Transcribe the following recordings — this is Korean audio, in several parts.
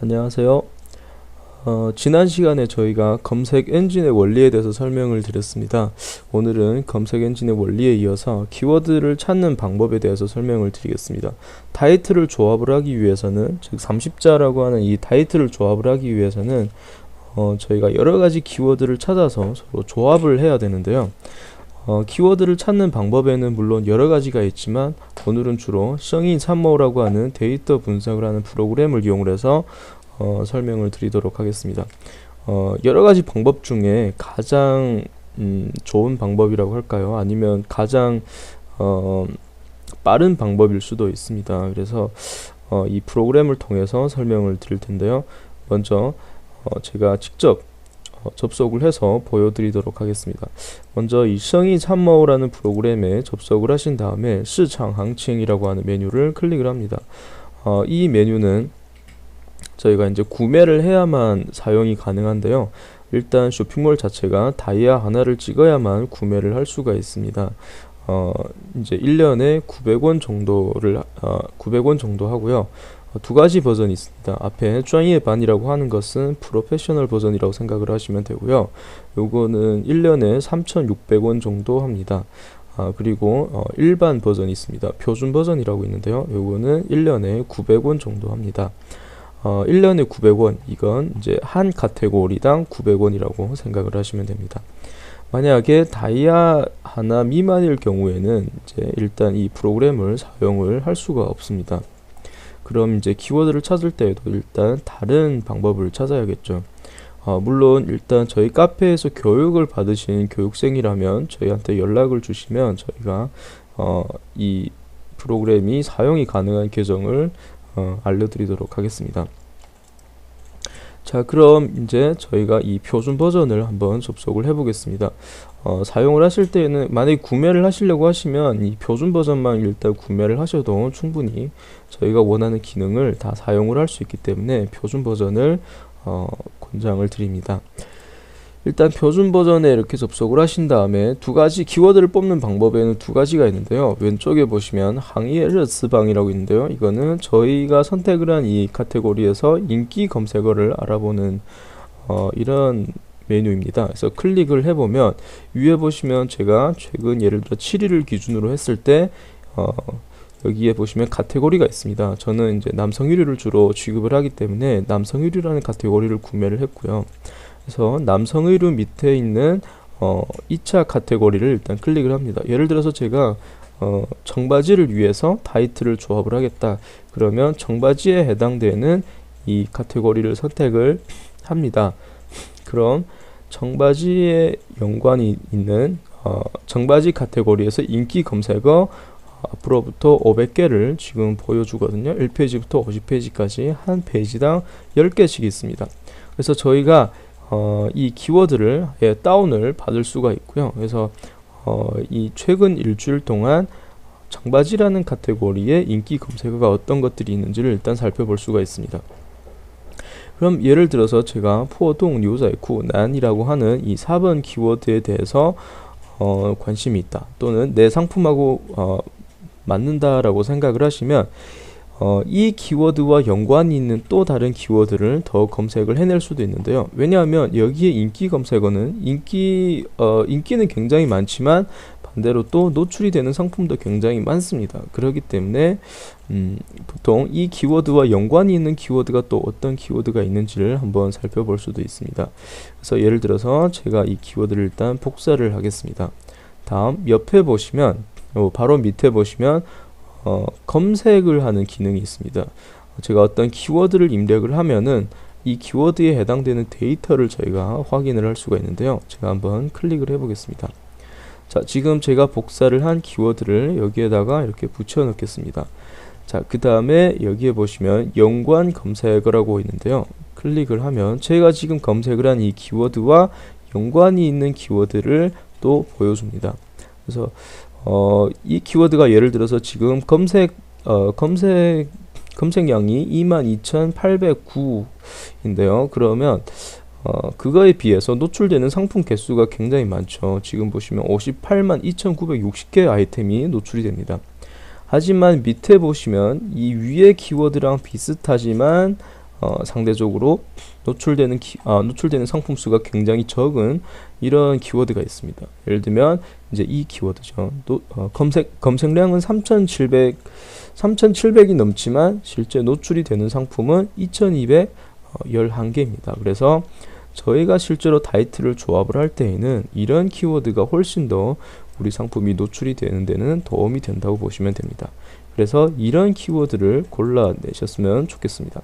안녕하세요. 지난 시간에 저희가 검색 엔진의 원리에 대해서 설명을 드렸습니다. 오늘은 검색 엔진의 원리에 이어서 키워드를 찾는 방법에 대해서 설명을 드리겠습니다. 타이틀을 조합을 하기 위해서는, 즉 30자라고 하는 이 타이틀을 조합을 하기 위해서는 저희가 여러가지 키워드를 찾아서 서로 조합을 해야 되는데요. 키워드를 찾는 방법에는 물론 여러가지가 있지만 오늘은 주로 성인 참모라고 하는 데이터 분석을 하는 프로그램을 이용해서 설명을 드리도록 하겠습니다. 여러가지 방법 중에 가장 좋은 방법이라고 할까요? 아니면 가장 빠른 방법일 수도 있습니다. 그래서 이 프로그램을 통해서 설명을 드릴 텐데요. 먼저 제가 직접 접속을 해서 보여드리도록 하겠습니다. 먼저 이 성인 참모라는 프로그램에 접속을 하신 다음에 시장行情이라고 하는 메뉴를 클릭을 합니다. 이 메뉴는 저희가 이제 구매를 해야만 사용이 가능한데요. 일단 쇼핑몰 자체가 다이아 하나를 찍어야만 구매를 할 수가 있습니다. 이제 1년에 900원 정도를 900원 정도 하고요. 두 가지 버전이 있습니다. 앞에 专业版이라고 하는 것은 프로페셔널 버전이라고 생각을 하시면 되고요. 요거는 1년에 3,600원 정도 합니다. 그리고 일반 버전이 있습니다. 표준 버전이라고 있는데요. 요거는 1년에 900원 정도 합니다. 1년에 900원, 이건 이제 한 카테고리당 900원이라고 생각을 하시면 됩니다. 만약에 다이아 하나 미만일 경우에는 이제 일단 이 프로그램을 사용을 할 수가 없습니다. 그럼 이제 키워드를 찾을 때에도 일단 다른 방법을 찾아야겠죠. 물론 일단 저희 카페에서 교육을 받으신 교육생이라면 저희한테 연락을 주시면 저희가 이 프로그램이 사용이 가능한 계정을 알려드리도록 하겠습니다. 자, 그럼 이제 저희가 이 표준 버전을 한번 접속을 해 보겠습니다. 사용을 하실 때에는 만약에 구매를 하시려고 하시면 이 표준 버전만 일단 구매를 하셔도 충분히 저희가 원하는 기능을 다 사용을 할 수 있기 때문에 표준 버전을 권장을 드립니다. 일단 표준 버전에 이렇게 접속을 하신 다음에 두 가지 키워드를 뽑는 방법에는 두 가지가 있는데요. 왼쪽에 보시면 항이의 르스방이라고 있는데요. 이거는 저희가 선택을 한 이 카테고리에서 인기 검색어를 알아보는 이런 메뉴입니다. 그래서 클릭을 해보면 위에 보시면 제가 최근 예를 들어 7일을 기준으로 했을 때 여기에 보시면 카테고리가 있습니다. 저는 이제 남성 의류를 주로 취급을 하기 때문에 남성 의류라는 카테고리를 구매를 했고요. 그래서 남성 의류 밑에 있는 2차 카테고리를 일단 클릭을 합니다. 예를 들어서 제가 청바지를 위해서 타이틀을 조합을 하겠다. 그러면 청바지에 해당되는 이 카테고리를 선택을 합니다. 그럼 청바지에 연관이 있는 청바지 카테고리에서 인기 검색어 앞으로부터 500개를 지금 보여주거든요. 1페이지부터 50페이지까지 한 페이지당 10개씩 있습니다. 그래서 저희가 이 키워드를 다운을 받을 수가 있고요. 그래서 이 최근 일주일 동안 청바지라는 카테고리에 인기 검색어가 어떤 것들이 있는지를 일단 살펴볼 수가 있습니다. 그럼 예를 들어서 제가 포동 뉴자이쿠 난이라고 하는 이 4번 키워드에 대해서 관심이 있다, 또는 내 상품하고 맞는다라고 생각을 하시면 이 키워드와 연관이 있는 또 다른 키워드를 더 검색을 해낼 수도 있는데요. 왜냐하면 여기에 인기 검색어는 인기는 굉장히 많지만 반대로 또 노출이 되는 상품도 굉장히 많습니다. 그렇기 때문에 보통 이 키워드와 연관이 있는 키워드가 또 어떤 키워드가 있는지를 한번 살펴볼 수도 있습니다. 그래서 예를 들어서 제가 이 키워드를 일단 복사를 하겠습니다. 다음 옆에 보시면 바로 밑에 보시면 검색을 하는 기능이 있습니다. 제가 어떤 키워드를 입력을 하면은 이 키워드에 해당되는 데이터를 저희가 확인을 할 수가 있는데요. 제가 한번 클릭을 해 보겠습니다. 자, 지금 제가 복사를 한 키워드를 여기에다가 이렇게 붙여 넣겠습니다. 자, 그 다음에 여기에 보시면 연관 검색어라고 있는데요. 클릭을 하면 제가 지금 검색을 한 이 키워드와 연관이 있는 키워드를 또 보여줍니다. 그래서 이 키워드가 예를 들어서 지금 검색량이 22,809인데요. 그러면 그거에 비해서 노출되는 상품 개수가 굉장히 많죠. 지금 보시면 582,960개 아이템이 노출이 됩니다. 하지만 밑에 보시면 이 위에 키워드랑 비슷하지만 상대적으로 노출되는 상품 수가 굉장히 적은 이런 키워드가 있습니다. 예를 들면 이제 이 키워드죠. 검색량은 3,700이 넘지만 실제 노출이 되는 상품은 2,211개입니다. 그래서 저희가 실제로 타이틀을 조합을 할 때에는 이런 키워드가 훨씬 더 우리 상품이 노출이 되는 데는 도움이 된다고 보시면 됩니다. 그래서 이런 키워드를 골라내셨으면 좋겠습니다.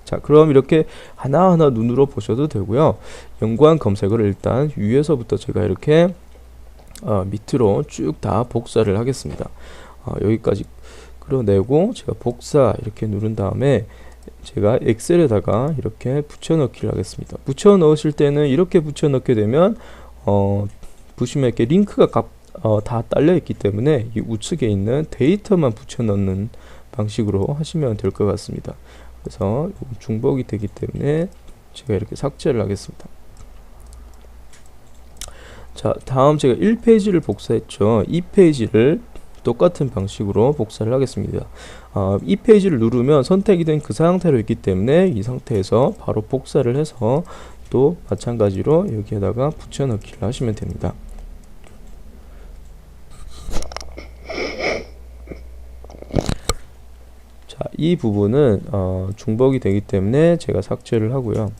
자, 그럼 이렇게 하나하나 눈으로 보셔도 되고요. 연관 검색어를 일단 위에서부터 제가 이렇게 밑으로 쭉 다 복사를 하겠습니다. 여기까지 끌어내고 제가 복사 이렇게 누른 다음에 제가 엑셀에다가 이렇게 붙여넣기를 하겠습니다. 붙여넣으실 때는 이렇게 붙여넣게 되면 보시면 이렇게 링크가 다 딸려 있기 때문에 이 우측에 있는 데이터만 붙여넣는 방식으로 하시면 될 것 같습니다. 그래서 중복이 되기 때문에 제가 이렇게 삭제를 하겠습니다. 자, 다음 제가 1페이지를 복사했죠. 이 페이지를 똑같은 방식으로 복사를 하겠습니다. 이 페이지를 누르면 선택이 된 그 상태로 있기 때문에 이 상태에서 바로 복사를 해서 또 마찬가지로 여기에다가 붙여넣기를 하시면 됩니다. 자, 이 부분은 중복이 되기 때문에 제가 삭제를 하고요.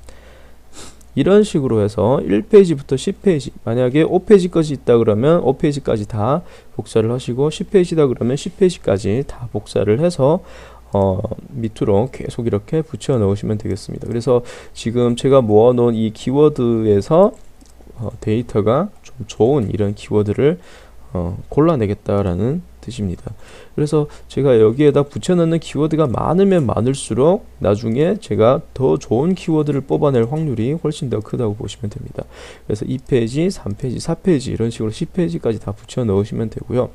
이런 식으로 해서 1페이지부터 10페이지, 만약에 5페이지까지 있다 그러면 5페이지까지 다 복사를 하시고 10페이지다 그러면 10페이지까지 다 복사를 해서 밑으로 계속 이렇게 붙여 넣으시면 되겠습니다. 그래서 지금 제가 모아놓은 이 키워드에서 데이터가 좀 좋은 이런 키워드를 골라내겠다라는 뜻입니다. 그래서 제가 여기에다 붙여넣는 키워드가 많으면 많을수록 나중에 제가 더 좋은 키워드를 뽑아낼 확률이 훨씬 더 크다고 보시면 됩니다. 그래서 2페이지, 3페이지, 4페이지 이런 식으로 10페이지까지 다 붙여 넣으시면 되고요.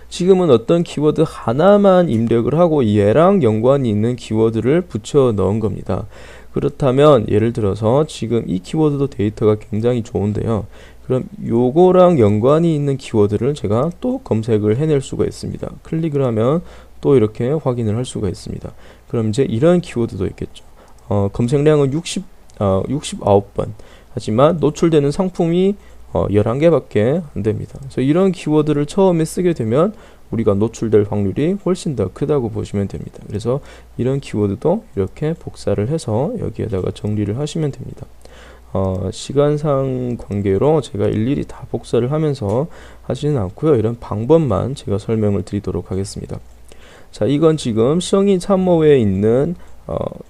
지금은 어떤 키워드 하나만 입력을 하고 얘랑 연관이 있는 키워드를 붙여 넣은 겁니다. 그렇다면 예를 들어서 지금 이 키워드도 데이터가 굉장히 좋은데요. 그럼 요거랑 연관이 있는 키워드를 제가 또 검색을 해낼 수가 있습니다. 클릭을 하면 또 이렇게 확인을 할 수가 있습니다. 그럼 이제 이런 키워드도 있겠죠. 검색량은 69번. 하지만 노출되는 상품이 11개밖에 안 됩니다. 그래서 이런 키워드를 처음에 쓰게 되면 우리가 노출될 확률이 훨씬 더 크다고 보시면 됩니다. 그래서 이런 키워드도 이렇게 복사를 해서 여기에다가 정리를 하시면 됩니다. 시간상 관계로 제가 일일이 다 복사를 하면서 하지는 않고요. 이런 방법만 제가 설명을 드리도록 하겠습니다. 자, 이건 지금 성인 참모에 있는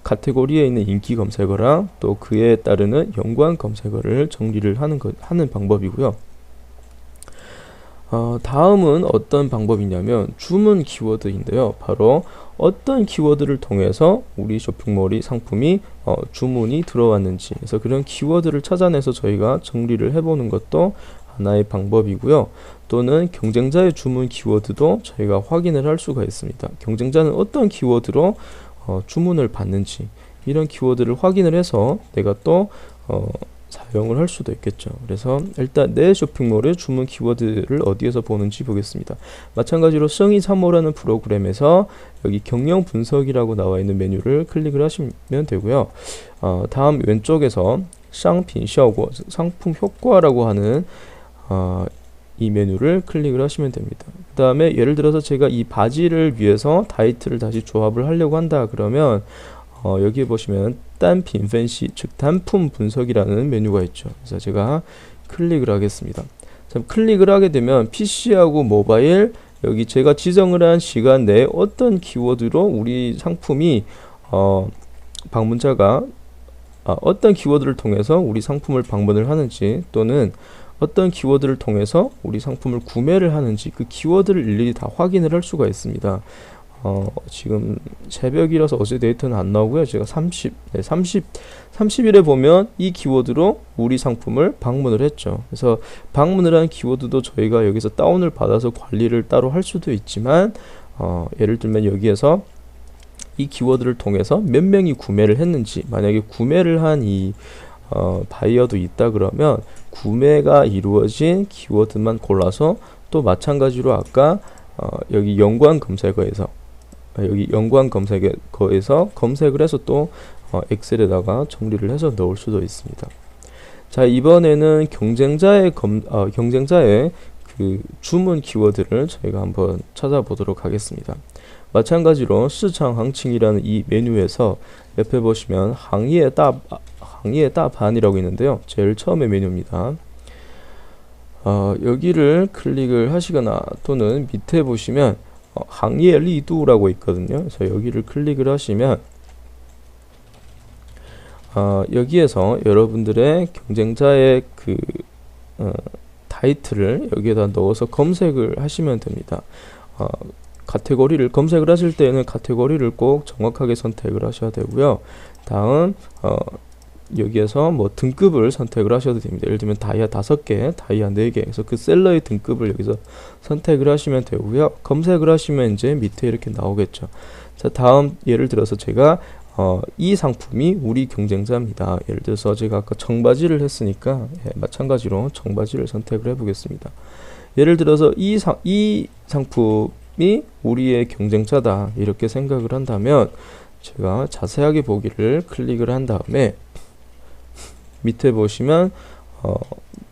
카테고리에 있는 인기 검색어랑 또 그에 따르는 연관 검색어를 정리를 하는 방법이고요. 다음은 어떤 방법이냐면 주문 키워드인데요. 바로 어떤 키워드를 통해서 우리 쇼핑몰이 상품이 주문이 들어왔는지, 그래서 그런 키워드를 찾아내서 저희가 정리를 해보는 것도 하나의 방법이고요. 또는 경쟁자의 주문 키워드도 저희가 확인을 할 수가 있습니다. 경쟁자는 어떤 키워드로 주문을 받는지, 이런 키워드를 확인을 해서 내가 또 사용을 할 수도 있겠죠. 그래서 일단 내 쇼핑몰의 주문 키워드를 어디에서 보는지 보겠습니다. 마찬가지로 성의 참모라는 프로그램에서 여기 경영 분석이라고 나와 있는 메뉴를 클릭을 하시면 되고요. 다음 왼쪽에서 상품 효과, 상품 효과라고 하는 이 메뉴를 클릭을 하시면 됩니다. 그 다음에 예를 들어서 제가 이 바지를 위해서 타이틀을 다시 조합을 하려고 한다 그러면 여기에 보시면 단품 팬시, 즉 단품 분석이라는 메뉴가 있죠. 그래서 제가 클릭을 하겠습니다. 자, 클릭을 하게 되면 PC하고 모바일, 여기 제가 지정을 한 시간 내에 어떤 키워드로 우리 상품이 방문자가 어떤 키워드를 통해서 우리 상품을 방문을 하는지, 또는 어떤 키워드를 통해서 우리 상품을 구매를 하는지, 그 키워드를 일일이 다 확인을 할 수가 있습니다. 지금 새벽이라서 어제 데이터는 안 나오고요. 제가 30일에 보면 이 키워드로 우리 상품을 방문을 했죠. 그래서 방문을 한 키워드도 저희가 여기서 다운을 받아서 관리를 따로 할 수도 있지만, 예를 들면 여기에서 이 키워드를 통해서 몇 명이 구매를 했는지, 만약에 구매를 한 이 바이어도 있다 그러면 구매가 이루어진 키워드만 골라서, 또 마찬가지로 아까 여기 연관 검색어에서 여기 연관 검색어에서 검색을 해서 또 엑셀에다가 정리를 해서 넣을 수도 있습니다. 자, 이번에는 경쟁자의 그 주문 키워드를 저희가 한번 찾아보도록 하겠습니다. 마찬가지로 시장行情이라는 이 메뉴에서 옆에 보시면 항业大盘이라고 있는데요. 제일 처음에 메뉴입니다. 여기를 클릭을 하시거나 또는 밑에 보시면 항예 리두라고 있거든요. 그래서 여기를 클릭을 하시면 여기에서 여러분들의 경쟁자의 그 타이틀을 여기에다 넣어서 검색을 하시면 됩니다. 카테고리를 검색을 하실 때는 카테고리를 꼭 정확하게 선택을 하셔야 되고요. 다음 여기에서 뭐 등급을 선택을 하셔도 됩니다. 예를 들면 다이아 5개, 다이아 4개. 그래서 그 셀러의 등급을 여기서 선택을 하시면 되고요. 검색을 하시면 이제 밑에 이렇게 나오겠죠. 자, 다음 예를 들어서 제가 이 상품이 우리 경쟁자입니다. 예를 들어서 제가 아까 청바지를 했으니까 마찬가지로 청바지를 선택을 해 보겠습니다. 예를 들어서 이 상품이 우리의 경쟁자다 이렇게 생각을 한다면 제가 자세하게 보기를 클릭을 한 다음에 밑에 보시면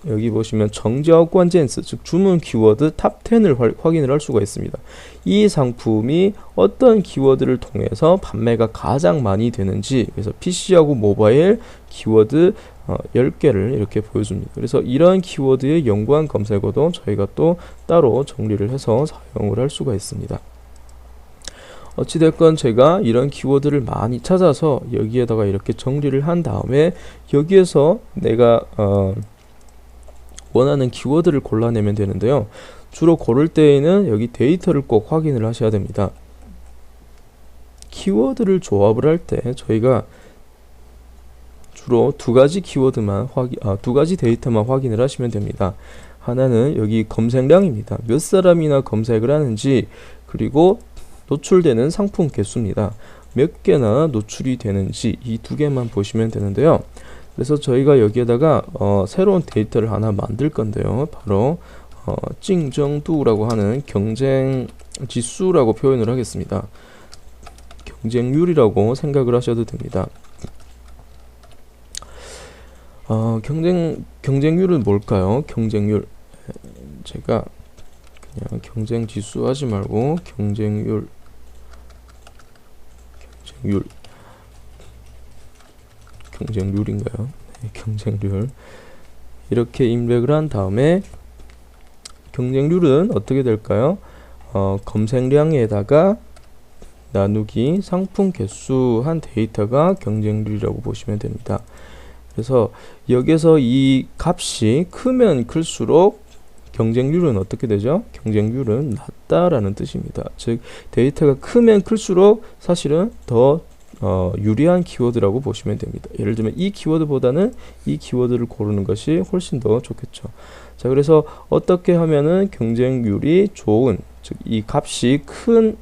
여기 보시면 정적 관젠스 즉 주문 키워드 탑 10을 확인을 할 수가 있습니다. 이 상품이 어떤 키워드를 통해서 판매가 가장 많이 되는지 그래서 PC하고 모바일 키워드 10개를 이렇게 보여줍니다. 그래서 이런 키워드의 연관 검색어도 저희가 또 따로 정리를 해서 사용을 할 수가 있습니다. 어찌됐건 제가 이런 키워드를 많이 찾아서 여기에다가 이렇게 정리를 한 다음에 여기에서 내가 원하는 키워드를 골라내면 되는데요. 주로 고를 때에는 여기 데이터를 꼭 확인을 하셔야 됩니다. 키워드를 조합을 할 때 저희가 주로 두 가지 데이터만 확인을 하시면 됩니다. 하나는 여기 검색량입니다. 몇 사람이나 검색을 하는지 그리고 노출되는 상품 개수입니다. 몇 개나 노출이 되는지 이 두 개만 보시면 되는데요. 그래서 저희가 여기에다가 새로운 데이터를 하나 만들 건데요. 바로 찡정두라고 하는 경쟁 지수라고 표현을 하겠습니다. 경쟁률이라고 생각을 하셔도 됩니다. 경쟁률은 뭘까요? 경쟁률 제가 그냥 경쟁 지수 하지 말고 경쟁률인가요? 네, 경쟁률 이렇게 입력을 한 다음에 경쟁률은 어떻게 될까요? 검색량에다가 나누기 상품 개수 한 데이터가 경쟁률이라고 보시면 됩니다. 그래서 여기서 이 값이 크면 클수록 경쟁률은 어떻게 되죠? 경쟁률은 낮다라는 뜻입니다. 즉 데이터가 크면 클수록 사실은 더 유리한 키워드라고 보시면 됩니다. 예를 들면 이 키워드보다는 이 키워드를 고르는 것이 훨씬 더 좋겠죠. 자, 그래서 어떻게 하면은 경쟁률이 좋은, 즉 이 값이 큰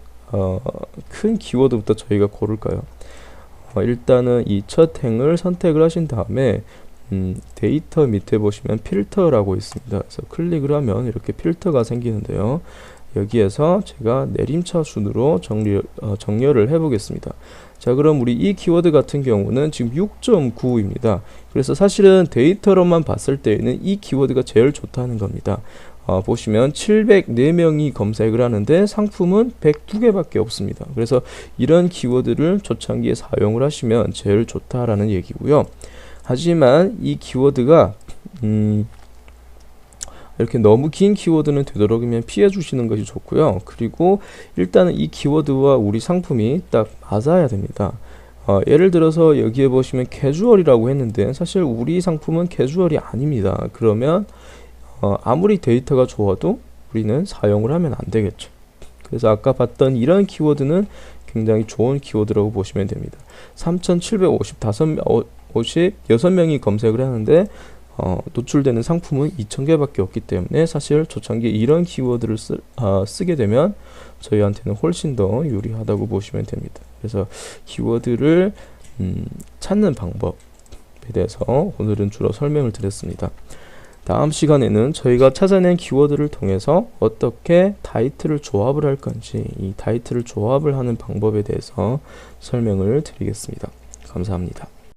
키워드부터 저희가 고를까요? 일단은 이 첫 행을 선택을 하신 다음에 데이터 밑에 보시면 필터라고 있습니다. 그래서 클릭을 하면 이렇게 필터가 생기는데요. 여기에서 제가 내림차 순으로 정렬을 해 보겠습니다. 자, 그럼 우리 이 키워드 같은 경우는 지금 6.9입니다. 그래서 사실은 데이터로만 봤을 때에는 이 키워드가 제일 좋다는 겁니다. 보시면 704명이 검색을 하는데 상품은 102개밖에 없습니다. 그래서 이런 키워드를 초창기에 사용을 하시면 제일 좋다라는 얘기고요. 하지만 이 키워드가 이렇게 너무 긴 키워드는 되도록이면 피해 주시는 것이 좋고요. 그리고 일단은 이 키워드와 우리 상품이 딱 맞아야 됩니다. 예를 들어서 여기에 보시면 캐주얼이라고 했는데 사실 우리 상품은 캐주얼이 아닙니다. 그러면 아무리 데이터가 좋아도 우리는 사용을 하면 안 되겠죠. 그래서 아까 봤던 이런 키워드는 굉장히 좋은 키워드라고 보시면 됩니다. 3,756명이 검색을 하는데 노출되는 상품은 2,000개밖에 없기 때문에 사실 초창기에 이런 키워드를 쓰게 되면 저희한테는 훨씬 더 유리하다고 보시면 됩니다. 그래서 키워드를 찾는 방법에 대해서 오늘은 주로 설명을 드렸습니다. 다음 시간에는 저희가 찾아낸 키워드를 통해서 어떻게 타이틀을 조합을 할 건지, 이 타이틀을 조합을 하는 방법에 대해서 설명을 드리겠습니다. 감사합니다.